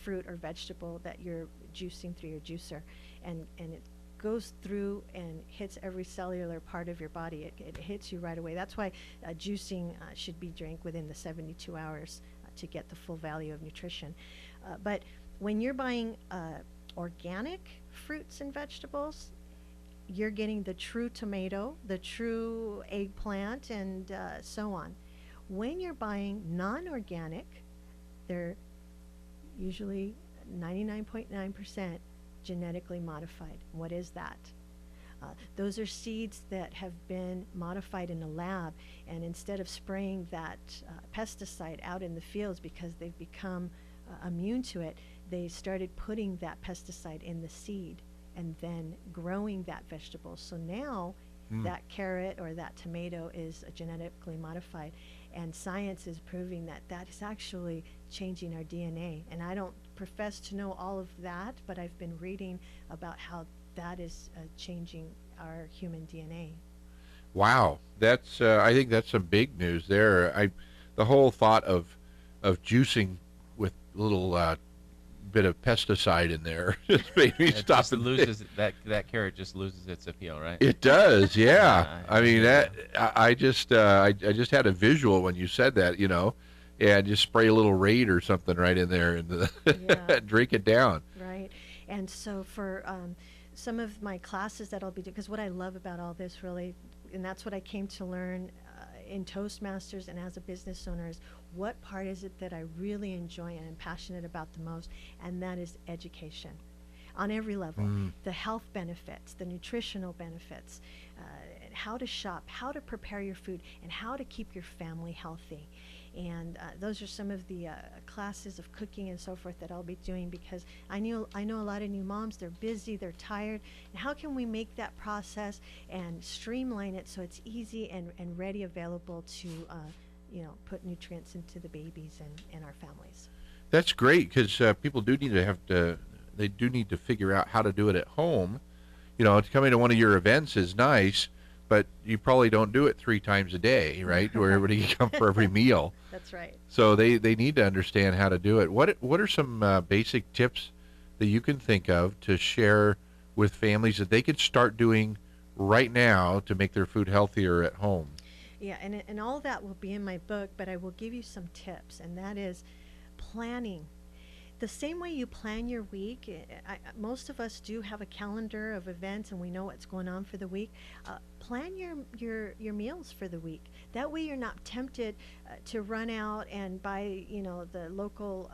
fruit or vegetable that you're juicing through your juicer. And it goes through and hits every cellular part of your body. It hits you right away. That's why juicing should be drank within the 72 hours to get the full value of nutrition. But when you're buying organic fruits and vegetables, you're getting the true tomato, the true eggplant, and so on. When you're buying non-organic, they're usually 99.9% genetically modified. What is that? Those are seeds that have been modified in a lab, and instead of spraying that pesticide out in the fields because they've become immune to it, they started putting that pesticide in the seed and then growing that vegetable. So now that carrot or that tomato is genetically modified, and science is proving that is actually changing our DNA. And I don't profess to know all of that, but I've been reading about how that is changing our human DNA. Wow, that's I think that's some big news there. The whole thought of juicing with a little bit of pesticide in there just made me stop. Just loses that carrot just loses its appeal, right? It does, yeah. I mean I just had a visual when you said that, and just spray a little Raid or something right in there and drink it down. Right, and so for some of my classes that I'll be doing, because what I love about all this really, and that's what I came to learn in Toastmasters and as a business owner, is what part is it that I really enjoy and am passionate about the most, and that is education. on every level. The health benefits, the nutritional benefits, how to shop, how to prepare your food, and how to keep your family healthy. And those are some of the classes of cooking and so forth that I'll be doing, because I know a lot of new moms, they're busy, they're tired. And how can we make that process and streamline it so it's easy and ready, available to put nutrients into the babies and our families. That's great, because people do need to figure out how to do it at home. Coming to one of your events is nice, but you probably don't do it 3 times a day, right? Where everybody can come for every meal. That's right. So they need to understand how to do it. What are some basic tips that you can think of to share with families that they could start doing right now to make their food healthier at home? Yeah, and all that will be in my book, but I will give you some tips, and that is planning. The same way you plan your week, most of us do have a calendar of events and we know what's going on for the week. Plan your meals for the week. That way you're not tempted to run out and buy, the local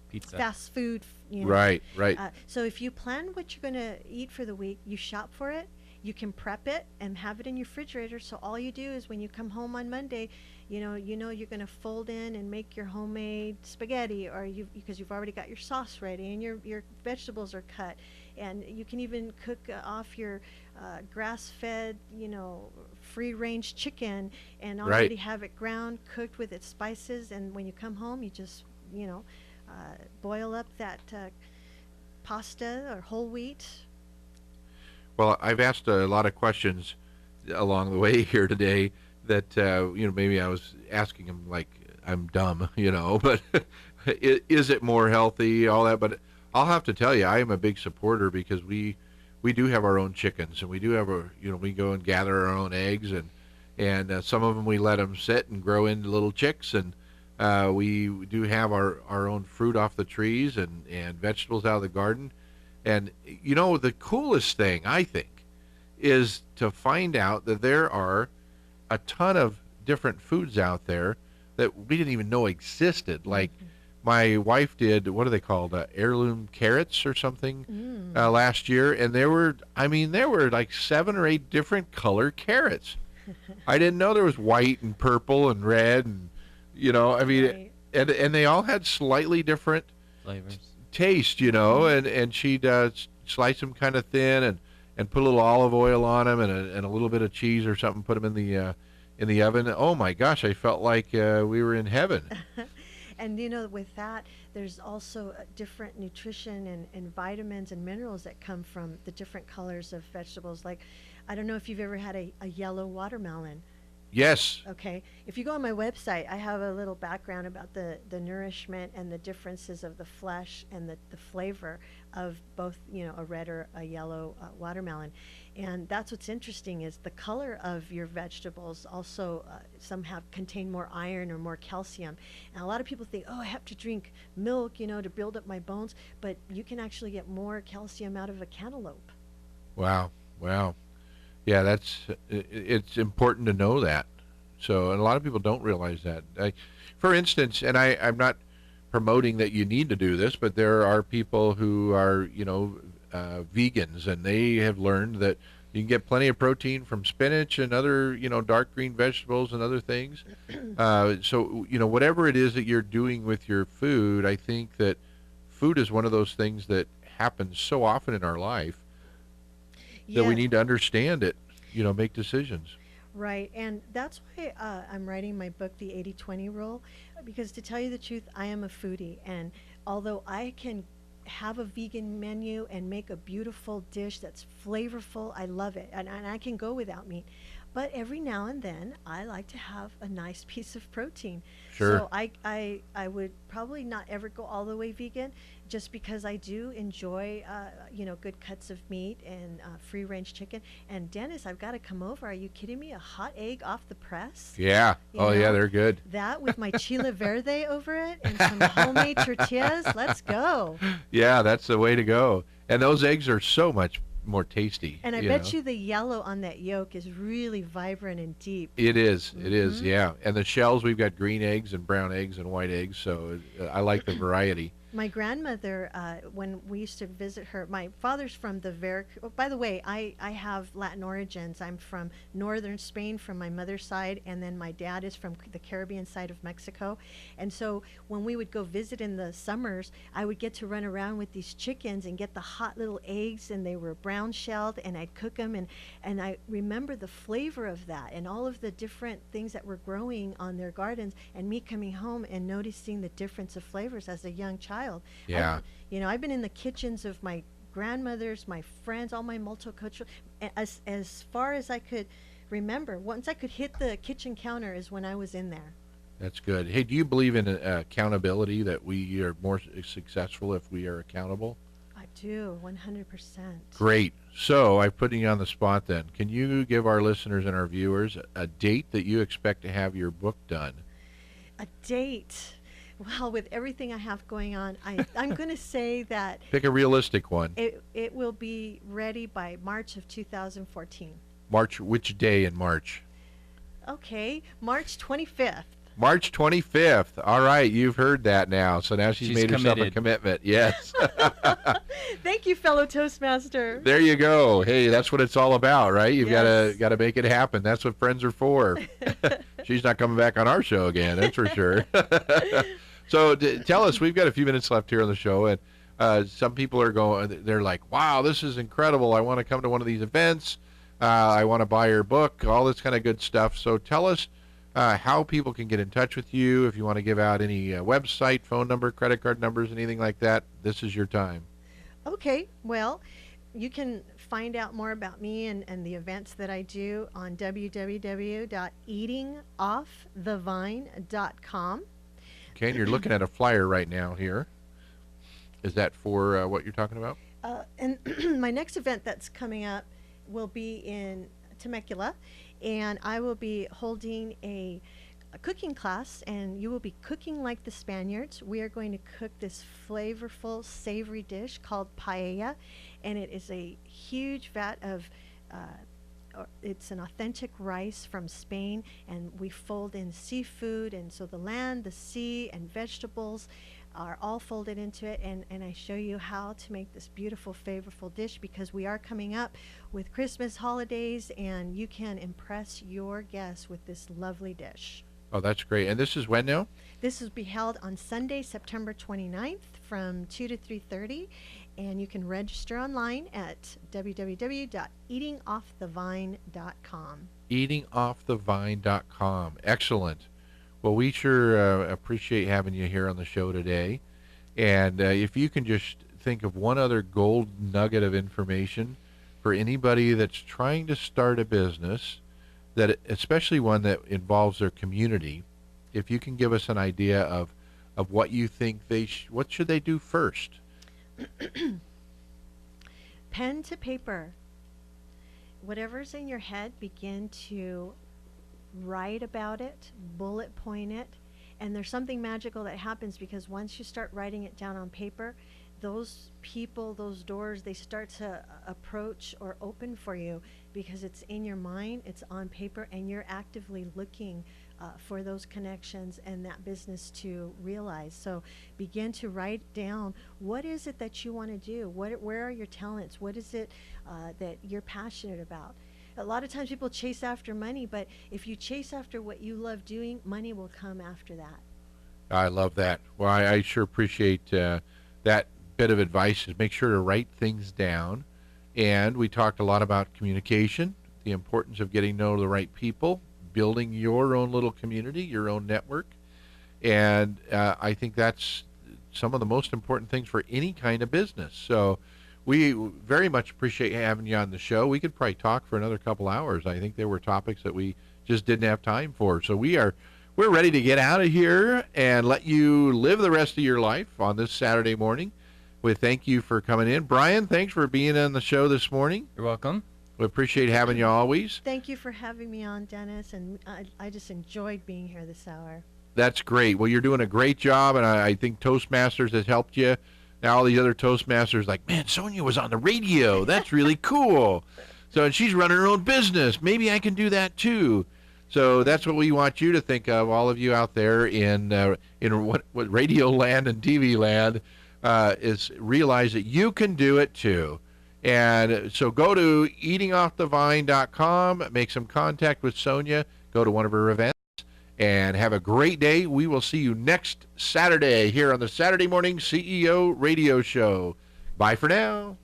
pizza, fast food. Right. So if you plan what you're going to eat for the week, you shop for it, you can prep it and have it in your refrigerator. So all you do is when you come home on Monday, you're going to fold in and make your homemade spaghetti, or because you've already got your sauce ready and your vegetables are cut, and you can even cook off your grass-fed, free-range chicken and already have it ground, cooked with its spices. And when you come home, you just boil up that pasta or whole wheat. Well, I've asked a lot of questions along the way here today that maybe I was asking them like I'm dumb, but is it more healthy, all that? But I'll have to tell you, I am a big supporter, because we do have our own chickens, and we do have we go and gather our own eggs, and some of them we let them sit and grow into little chicks, and we do have our own fruit off the trees and vegetables out of the garden. And the coolest thing, I think, is to find out that there are a ton of different foods out there that we didn't even know existed. Like my wife did, what are they called, heirloom carrots or something last year, and there were like 7 or 8 different color carrots. I didn't know there was white and purple and red, and Right. and they all had slightly different flavors, taste, and she'd slice them kind of thin and put a little olive oil on them and a little bit of cheese or something, put them in the oven. Oh my gosh, I felt like we were in heaven. And with that, there's also different nutrition and vitamins and minerals that come from the different colors of vegetables. Like, I don't know if you've ever had a yellow watermelon. Yes. Okay. If you go on my website, I have a little background about the nourishment and the differences of the flesh and the flavor of both, a red or a yellow watermelon. And that's what's interesting, is the color of your vegetables also some contain more iron or more calcium. And a lot of people think, I have to drink milk, to build up my bones. But you can actually get more calcium out of a cantaloupe. Wow. Yeah, it's important to know that. So, and a lot of people don't realize that. For instance, and I'm not promoting that you need to do this, but there are people who are, vegans, and they have learned that you can get plenty of protein from spinach and other, dark green vegetables and other things. So, whatever it is that you're doing with your food, I think that food is one of those things that happens so often in our life that we need to understand it, make decisions. Right, and that's why I'm writing my book, The 80-20 Rule, because to tell you the truth, I am a foodie, and although I can have a vegan menu and make a beautiful dish that's flavorful, I love it, and I can go without meat. But every now and then, I like to have a nice piece of protein. Sure. So I would probably not ever go all the way vegan, just because I do enjoy, good cuts of meat and free-range chicken. And Dennis, I've got to come over. Are you kidding me? A hot egg off the press? Yeah. Yeah, they're good. That with my chile verde over it and some homemade tortillas. Let's go. Yeah, that's the way to go. And those eggs are so much more tasty. And I bet you the yellow on that yolk is really vibrant and deep. It is. It is, yeah. And the shells, we've got green eggs and brown eggs and white eggs, so I like the variety. My grandmother, when we used to visit her, my father's from the by the way, I have Latin origins. I'm from northern Spain from my mother's side, and then my dad is from the Caribbean side of Mexico. And so when we would go visit in the summers, I would get to run around with these chickens and get the hot little eggs, and they were brown shelled, and I'd cook them. And I remember the flavor of that and all of the different things that were growing on their gardens, and me coming home and noticing the difference of flavors as a young child. Yeah. I've been in the kitchens of my grandmothers, my friends, all my multicultural, as far as I could remember. Once I could hit the kitchen counter is when I was in there. That's good. Hey, do you believe in accountability, that we are more successful if we are accountable? I do, 100%. Great. So I'm putting you on the spot then. Can you give our listeners and our viewers a date that you expect to have your book done? A date? Well, with everything I have going on, I'm going to say that... Pick a realistic one. It will be ready by March of 2014. March, which day in March? Okay, March 25th. March 25th. All right, you've heard that now. So now she's made herself a commitment. Yes. Thank you, fellow Toastmaster. There you go. Hey, that's what it's all about, right? You've got to make it happen. That's what friends are for. She's not coming back on our show again, that's for sure. So tell us, we've got a few minutes left here on the show, and some people are going, they're like, wow, this is incredible. I want to come to one of these events. I want to buy your book, all this kind of good stuff. So tell us how people can get in touch with you. If you want to give out any website, phone number, credit card numbers, anything like that, this is your time. Okay, well, you can find out more about me and the events that I do on www.eatingoffthevine.com. Okay, and you're looking at a flyer right now here. Is that for what you're talking about? And my next event that's coming up will be in Temecula, and I will be holding a cooking class, and you will be cooking like the Spaniards. We are going to cook this flavorful, savory dish called paella, and it is a huge vat of it's an authentic rice from Spain, and we fold in seafood, and so the land, the sea, and vegetables are all folded into it, and I show you how to make this beautiful, flavorful dish, because we are coming up with Christmas holidays, and you can impress your guests with this lovely dish. Oh, that's great. And this is when now? This will be held on Sunday, September 29th from 2 to 3:30, and you can register online at www.eatingoffthevine.com. Eatingoffthevine.com. Excellent. Well, we sure appreciate having you here on the show today. And if you can just think of one other gold nugget of information for anybody that's trying to start a business, that especially one that involves their community, if you can give us an idea of what you think what should they do first? Pen to paper. Whatever's in your head, begin to write about it, bullet point it, and there's something magical that happens, because once you start writing it down on paper, those people, those doors, they start to approach or open for you, because it's in your mind, it's on paper, and you're actively looking for those connections and that business to realize. So begin to write down, what is it that you want to do? Where are your talents? What is it that you're passionate about? A lot of times people chase after money, but if you chase after what you love doing, money will come after that. I love that. Well, I sure appreciate that bit of advice, is make sure to write things down. And we talked a lot about communication, the importance of getting to know the right people, building your own little community, your own network. And I think that's some of the most important things for any kind of business. So we very much appreciate having you on the show. We could probably talk for another couple hours. I think there were topics that we just didn't have time for. So we're ready to get out of here and let you live the rest of your life on this Saturday morning. We thank you for coming in. Brian, thanks for being on the show this morning. You're welcome. We appreciate having you always. Thank you for having me on, Dennis, and I just enjoyed being here this hour. That's great. Well, you're doing a great job, and I think Toastmasters has helped you. Now all these other Toastmasters like, man, Sonia was on the radio. That's really cool. So, and she's running her own business. Maybe I can do that too. So that's what we want you to think of, all of you out there in what radio land and TV land, is realize that you can do it too. And so go to eatingoffthevine.com, make some contact with Sonia, go to one of her events, and have a great day. We will see you next Saturday here on the Saturday Morning CEO Radio Show. Bye for now.